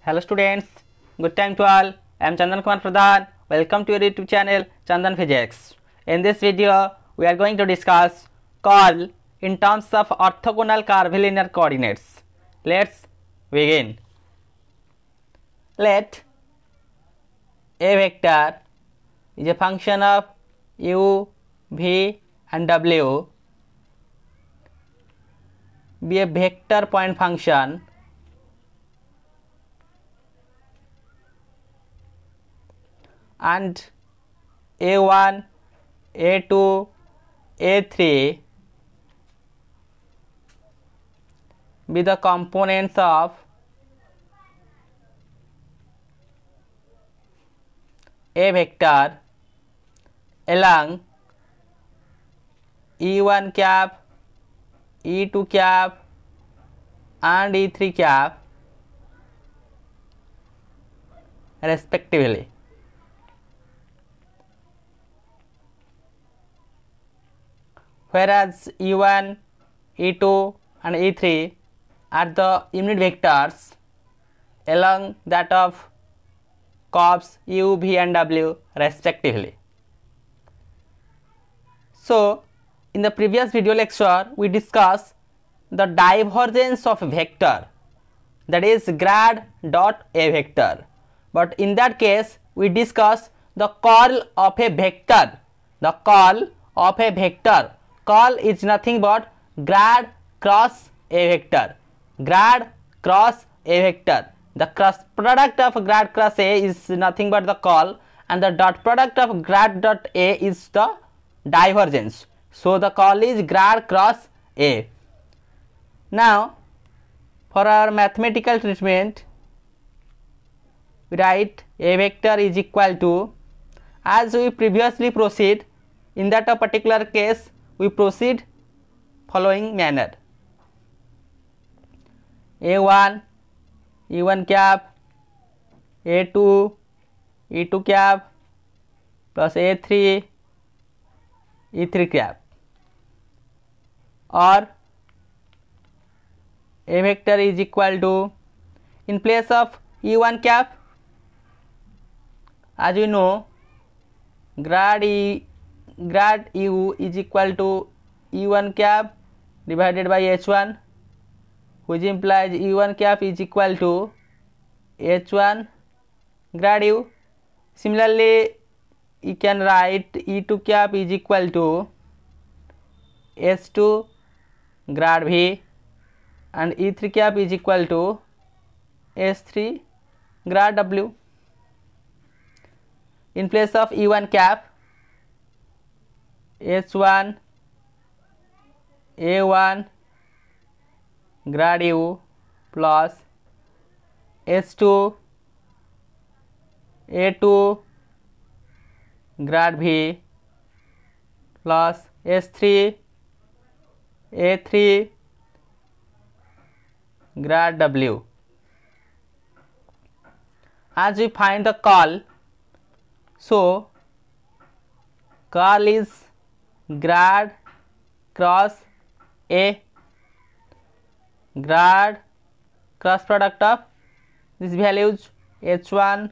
Hello students, good time to all. I am Chandan Kumar Pradhan. Welcome to your YouTube channel Chandan Physics. In this video, we are going to discuss curl in terms of orthogonal curvilinear coordinates. Let's begin. Let a vector is a function of u, v and w be a vector point function and a1, a2, a3 be the components of a vector along e1 cap, e2 cap and e3 cap respectively. Whereas e1, e2 and e3 are the unit vectors along that of curves u, v and w respectively. So, in the previous video lecture we discussed the divergence of a vector, that is grad dot a vector, but in that case we discussed the curl of a vector. The curl of a vector, curl is nothing but grad cross a vector, grad cross a vector. The cross product of grad cross a is nothing but the curl, and the dot product of grad dot a is the divergence. So the curl is grad cross a. Now for our mathematical treatment, we write a vector is equal to, as we previously proceed, in that particular case we proceed following manner: a1, e1 cap, a2, e2 cap plus a3, e3 cap, or a vector is equal to, in place of e1 cap, as we know, grad u is equal to e1 cap divided by h1, which implies e1 cap is equal to h1 grad u. Similarly, you can write e2 cap is equal to h2 grad v, and e3 cap is equal to h3 grad w. In place of e1 cap, h1 a1 grad u plus h2 a2 grad v plus h3 a3 grad w. As we find the curl, so curl is grad cross a, grad cross product of these values h1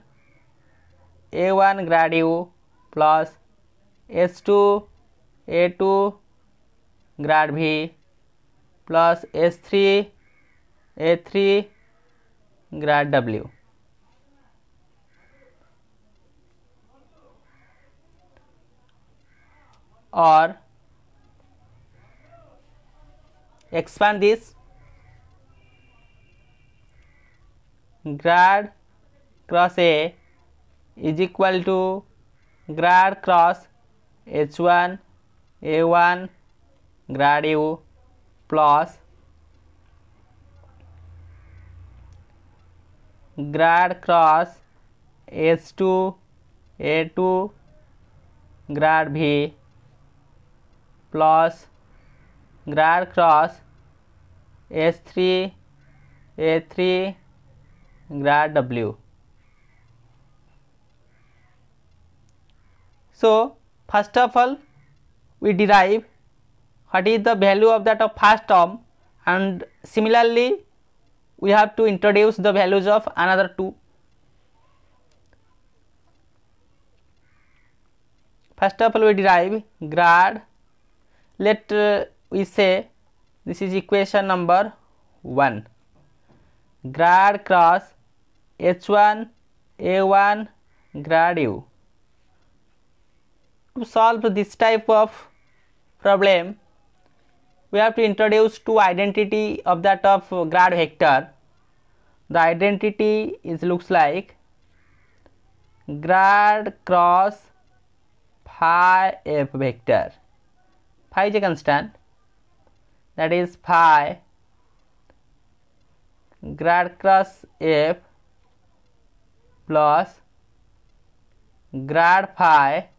a1 grad u plus h2 a2 grad v plus h3 a3 grad w. Or expand this: grad cross a is equal to grad cross h1 a1 grad u plus grad cross h2 a2 grad v plus grad cross h3 a3 grad w. So first of all we derive what is the value of that of first term, and similarly we have to introduce the values of another two. First of all, we derive grad. Let we say this is equation number 1. Grad cross h1 a1 grad u. To solve this type of problem, we have to introduce two identity of that of grad vector. The identity is looks like grad cross phi f vector. Phi is a constant, that is phi grad cross f plus grad phi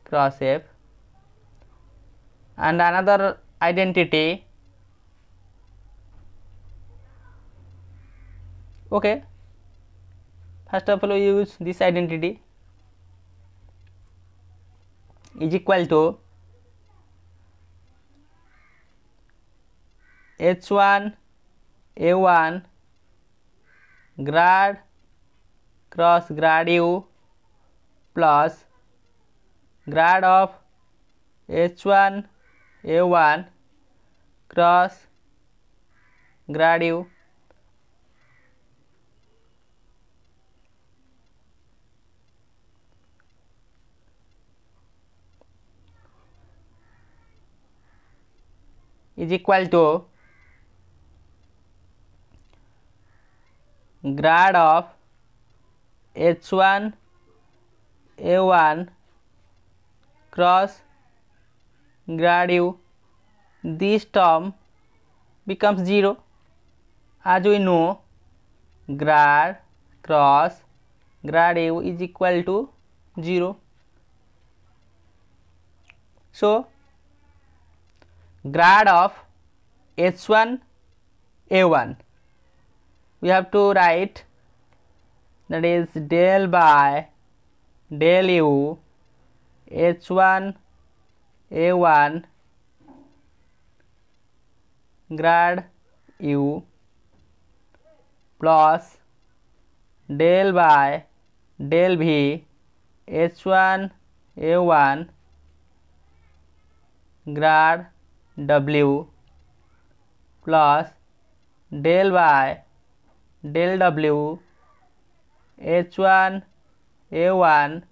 cross f, and another identity, okay, first of all we use this identity, is equal to h1 a1 grad cross grad u plus grad of h1 a1 cross grad u is equal to grad of h1 a1 cross grad u. This term becomes 0, as we know grad cross grad u is equal to 0. So grad of h1 a1 we have to write, that is del by del u h1 a1 grad u plus del by del v h1 a1 grad w plus del by del w h1 a1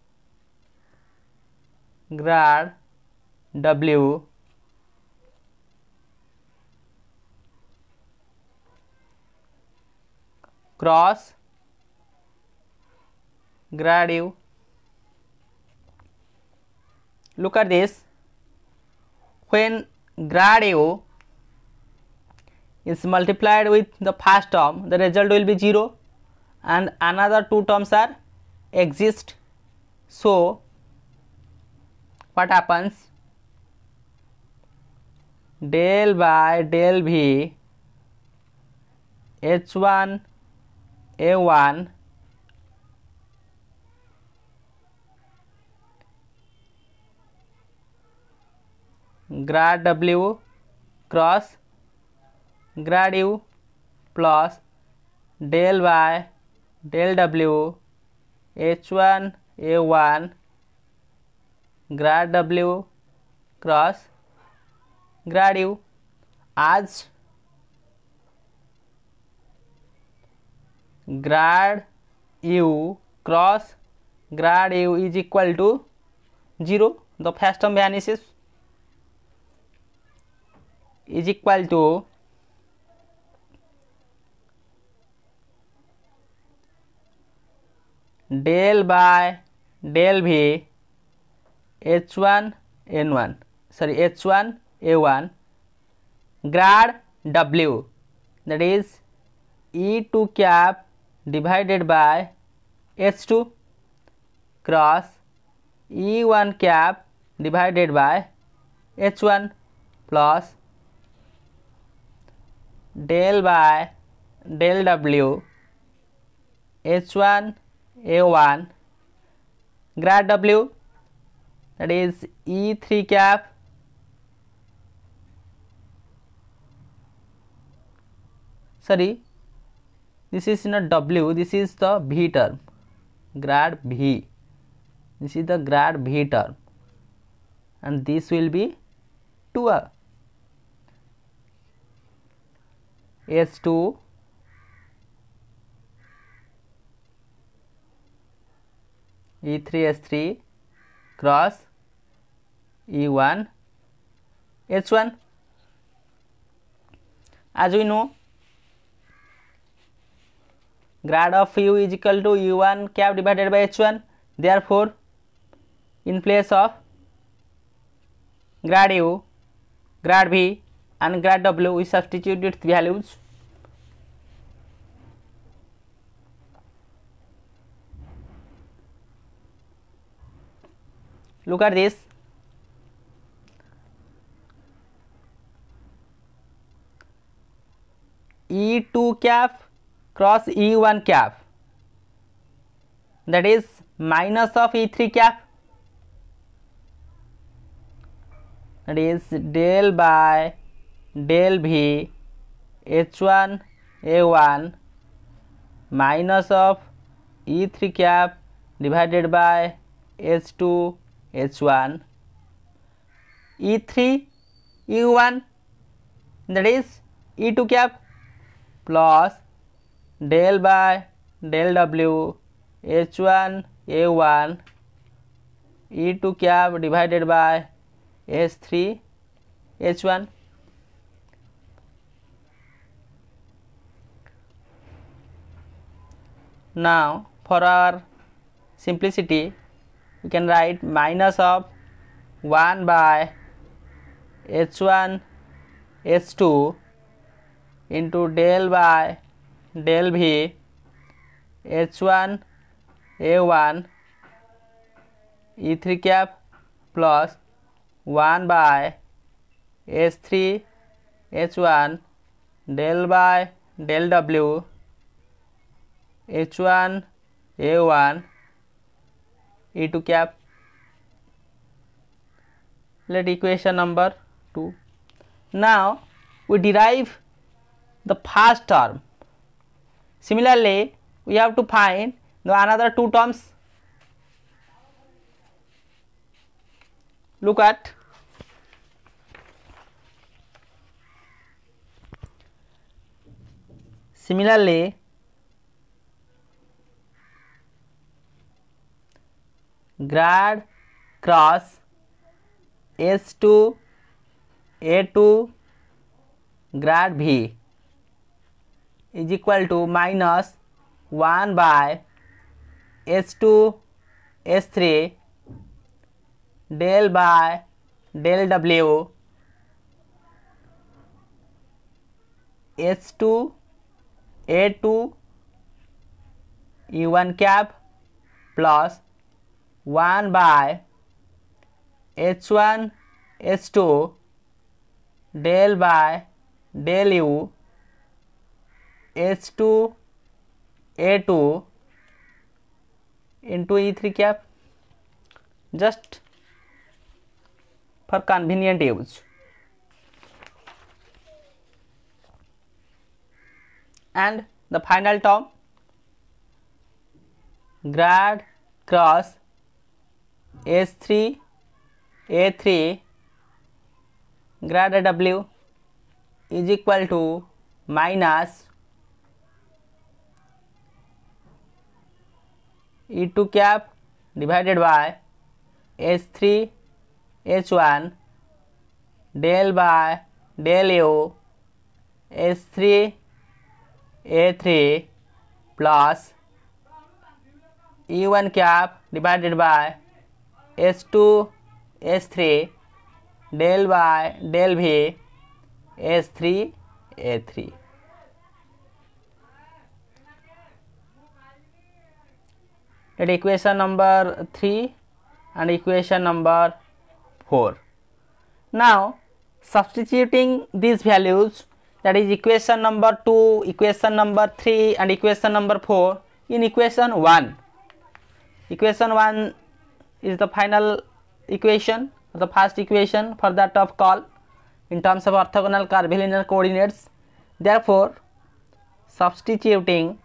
grad w cross grad u. Look at this, when grad u is multiplied with the first term, the result will be 0 and another two terms are exist. So what happens, del by del v h1 a1 grad w cross grad u plus del by del w h1 a1 grad w cross grad u. As grad u cross grad u is equal to 0, the first term vanishes, is equal to del by del v h1 n1 h1 a1 grad w, that is e2 cap divided by h2 cross e1 cap divided by h1 plus del by del w h1 a1 grad w, that is e3 cap sorry, this is not W, this is the V term, grad V. This is the grad V term, and this will be 2 S2 E3S3 cross E1 H1. As we know, grad of U is equal to U1 cap divided by H1. Therefore, in place of grad U, grad V and grad W, we substitute its values. Look at this. E2 cap cross E1 cap, that is minus of E3 cap, that is del by del V H1 A1 minus of E3 cap divided by H2 H1 E3 E1, that is E2 cap plus del by del W H1 A1 E2 cap divided by H3 H1. Now for our simplicity, we can write minus of 1 by H1 H2 into del by del V H1 A1 E3 cap plus 1 by H3 H1 del by del W H1 A1 E2 cap. Let equation number 2. Now we derive the first term. Similarly, we have to find the another 2 terms. Look at similarly grad cross S2 A2 grad V is equal to minus 1 by S2 S3 del by del W S2 A2 E1 cap plus 1 by H1 H2 del by del U H2 A2 into E3 cap, just for convenient use. And the final term grad cross S3 A3 grad W is equal to minus E2 cap divided by H3 H1 del by del U H3 A3 plus E1 cap divided by H2 H3 del by del V H3 A3. That equation number 3 and equation number 4. Now substituting these values, that is equation number 2, equation number 3 and equation number 4 in equation 1. Equation 1 is the final equation, the first equation for that of call in terms of orthogonal curvilinear coordinates. Therefore, substituting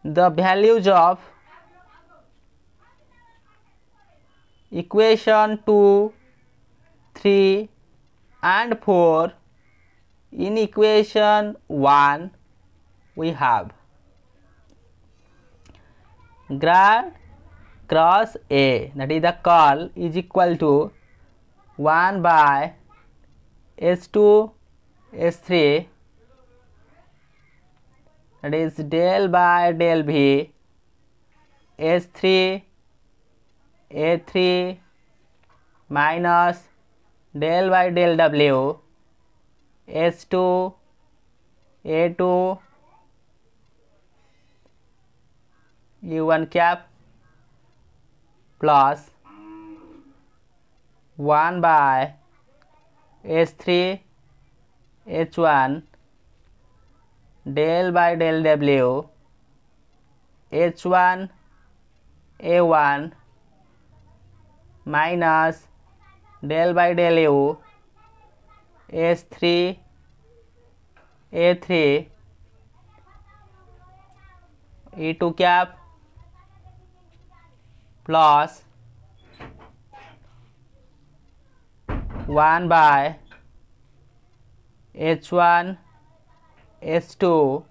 the values of equation 2, 3 and 4 in equation 1, we have grad cross A, that is the curl, is equal to 1 by S2 S3, that is del by del V S3 A3 minus del by del W S2 A2 U1 cap plus 1 by S3 H1 del by del W H1 A1 minus del by del U S3 A3 E2 cap plus 1 by H1 S2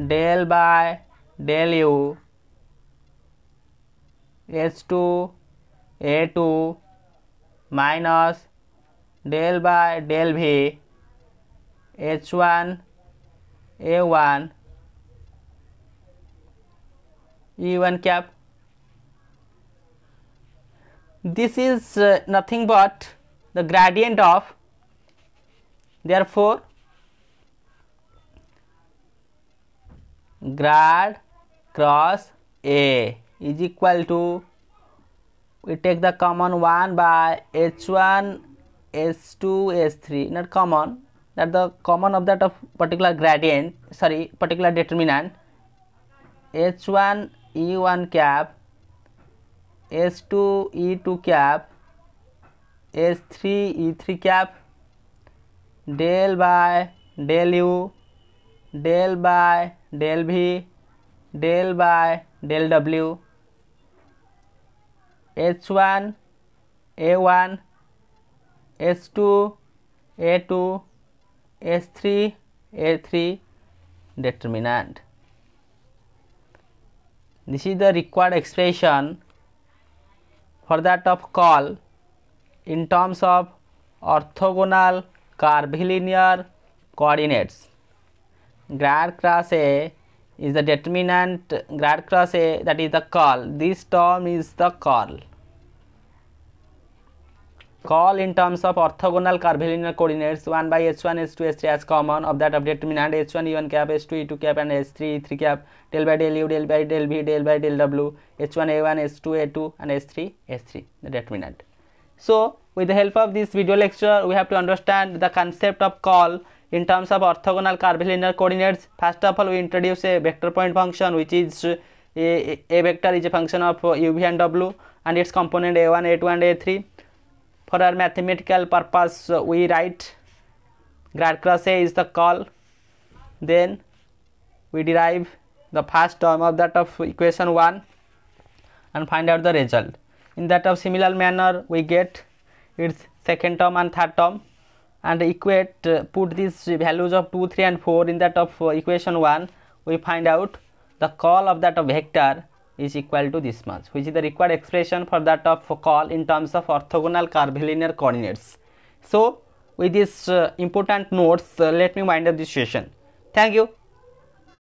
del by del U S2 A2 minus del by del V H1 A1 E1 cap. This is nothing but the gradient of, therefore grad cross A is equal to, we take the common 1 by H1 S2 S3, not common, that the common of that of particular gradient, sorry, particular determinant, H1 E1 cap S2 E2 cap S3 E3 cap del by del U del by del V del by del W H1 A1 S2 A2 S3 A3 determinant. This is the required expression for that of curl in terms of orthogonal curvilinear coordinates. Grad cross A is the determinant, grad cross A, that is the curl. This term is the curl. Curl in terms of orthogonal curvilinear coordinates 1 by H1 S2 S3 as common of that of determinant H1 E1 cap S2 E2 cap and S3 E3 cap del by del U del by del V del by del W H1 A1 S2 A2 and S3 S3, the determinant. So with the help of this video lecture, we have to understand the concept of curl in terms of orthogonal curvilinear coordinates. First of all, we introduce a vector point function, which is a vector is a function of UV and W and its component A1 A2 and A3. For our mathematical purpose, we write grad cross A is the curl. Then we derive the first term of that of equation 1 and find out the result. In that of similar manner, we get its second term and third term and equate, put these values of 2, 3 and 4 in that of equation 1. We find out the curl of that of vector is equal to this much, which is the required expression for that of curl in terms of orthogonal curvilinear coordinates. So with this important notes, let me wind up this session. Thank you.